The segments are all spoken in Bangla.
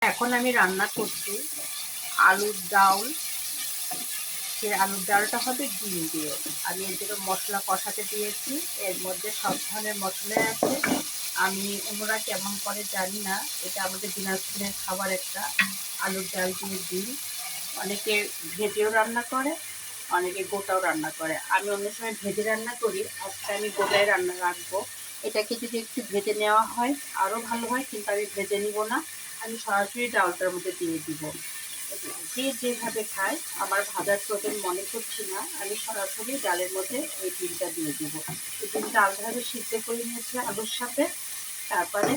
এখন আমি রান্না করছি আলুর ডাল। সেই আলুর ডালটা হবে ডিম দিয়ে। আমি এর জন্য মশলা কষাতে দিয়েছি, এর মধ্যে সব ধরনের মশলাই আছে। আমি অন্যরা কেমন করে জানি না, এটা আমাদের দিনাজপুরের খাবার একটা, আলুর ডাল দিয়ে ডিম। অনেকে ভেজেও রান্না করে, অনেকে গোটাও রান্না করে। আমি অন্য সময় ভেজে রান্না করি, আজকে আমি গোটায় রান্না রাখবো। এটাকে যদি একটু ভেজে নেওয়া হয় আরও ভালো হয়, কিন্তু আমি ভেজে নিব না, আমি সরাসরি ডালটার মধ্যে দিয়ে দিব। যে যেভাবে খায়, আমার ভাজার প্রয়োজন মনে করছি না, আমি সরাসরি ডালের মধ্যে এই ডিমটা দিয়ে দিব। এই ডিমটা আলাদাভাবে সিদ্ধ করে নিয়েছি আলুর সাথে। তারপরে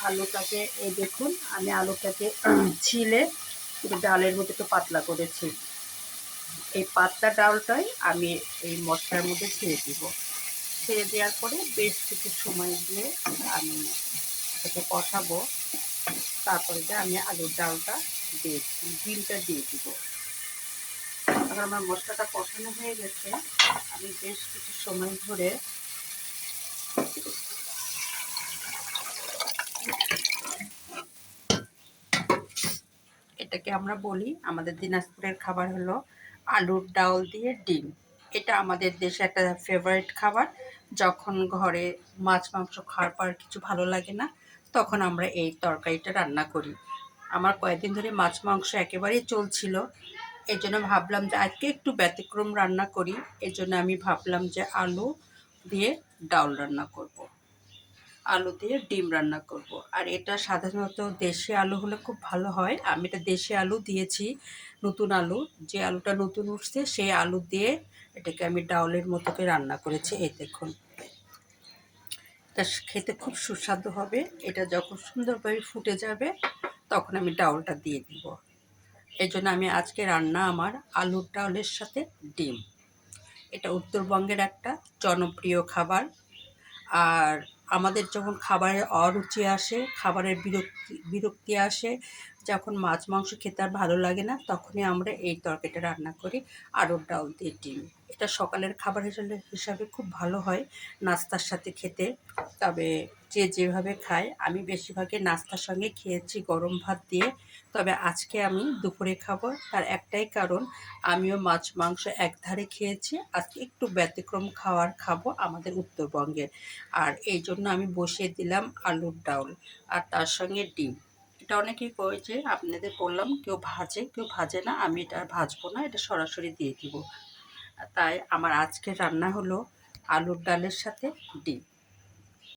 আলুটাকে, এই দেখুন আমি আলুটাকে ছিলে পুরো ডালের মধ্যে একটু পাতলা করেছি। এই পাতলা ডালটাই আমি এই মশলার মধ্যে ছেড়ে দিব। ছেড়ে দেওয়ার পরে বেশ কিছু সময় দিয়ে আমি এটাকে কষাবো। তারপরে আমি আলুর ডালটা দিয়ে ডিমটা দিয়ে দিব। এখন আমার মশলাটা কষানো হয়ে গেছে। আমি বেশ কিছু সময় ধরে এটাকে আমরা বলি, আমাদের দিনাজপুরের খাবার হলো আলুর ডাল দিয়ে ডিম। এটা আমাদের দেশে একটা ফেভারিট খাবার। যখন ঘরে মাছ মাংস খাওয়ার পর কিছু ভালো লাগে না, তখন আমরা এই তরকারিটা রান্না করি। আমার কয়েকদিন ধরে মাছ মাংস একেবারেই চলছিল, এই জন্য ভাবলাম যে আজকে একটু ব্যতিক্রম রান্না করি। এই জন্য আমি ভাবলাম যে আলু দিয়ে ডাল রান্না করব, আলু দিয়ে ডিম রান্না করব। আর এটা সাধারণত দেশি আলু হলে খুব ভালো হয়। আমি এটা দেশি আলু দিয়েছি, নতুন আলু, যে আলুটা নতুন উঠছে সেই আলু দিয়ে এটাকে আমি ডাউলের মতো করে রান্না করেছি। এই দেখুন, এটা খেতে খুব সুস্বাদু হবে। এটা যখন সুন্দরভাবে ফুটে যাবে তখন আমি ডাউলটা দিয়ে দিব। এই জন্য আমি আজকে রান্না আমার আলুর ডাউলের সাথে ডিম। এটা উত্তরবঙ্গের একটা জনপ্রিয় খাবার। আর আমাদের যখন খাবারের অরুচি আসে, খাবারের বিরক্তি আসে, যখন মাছ মাংস খেতে আর ভালো লাগে না, তখনই আমরা এই তরকারিটা রান্না করি, আলুর ডাল দিয়ে ডিম। এটা সকালের খাবার হিসাবে খুব ভালো হয় নাস্তার সাথে খেতে। তবে যে যেভাবে খায়, আমি বেশিরভাগই নাস্তার সঙ্গে খেয়েছি গরম ভাত দিয়ে। তবে আজকে আমি দুপুরে খাবো, তার একটাই কারণ, আমিও মাছ মাংস একধারে খেয়েছি, আজকে একটু ব্যতিক্রম খাবো আমাদের উত্তরবঙ্গের। আর এই জন্য আমি বসিয়ে দিলাম আলুর ডাউল আর তার সঙ্গে ডিম। এটা অনেকেই কয় যে, আপনাদের বললাম কেউ ভাজে কেউ ভাজে না, আমি এটা আর ভাজবো না, এটা সরাসরি দিয়ে দিব। তাই আমার আজকের রান্না হলো আলুর ডালের সাথে ডিম।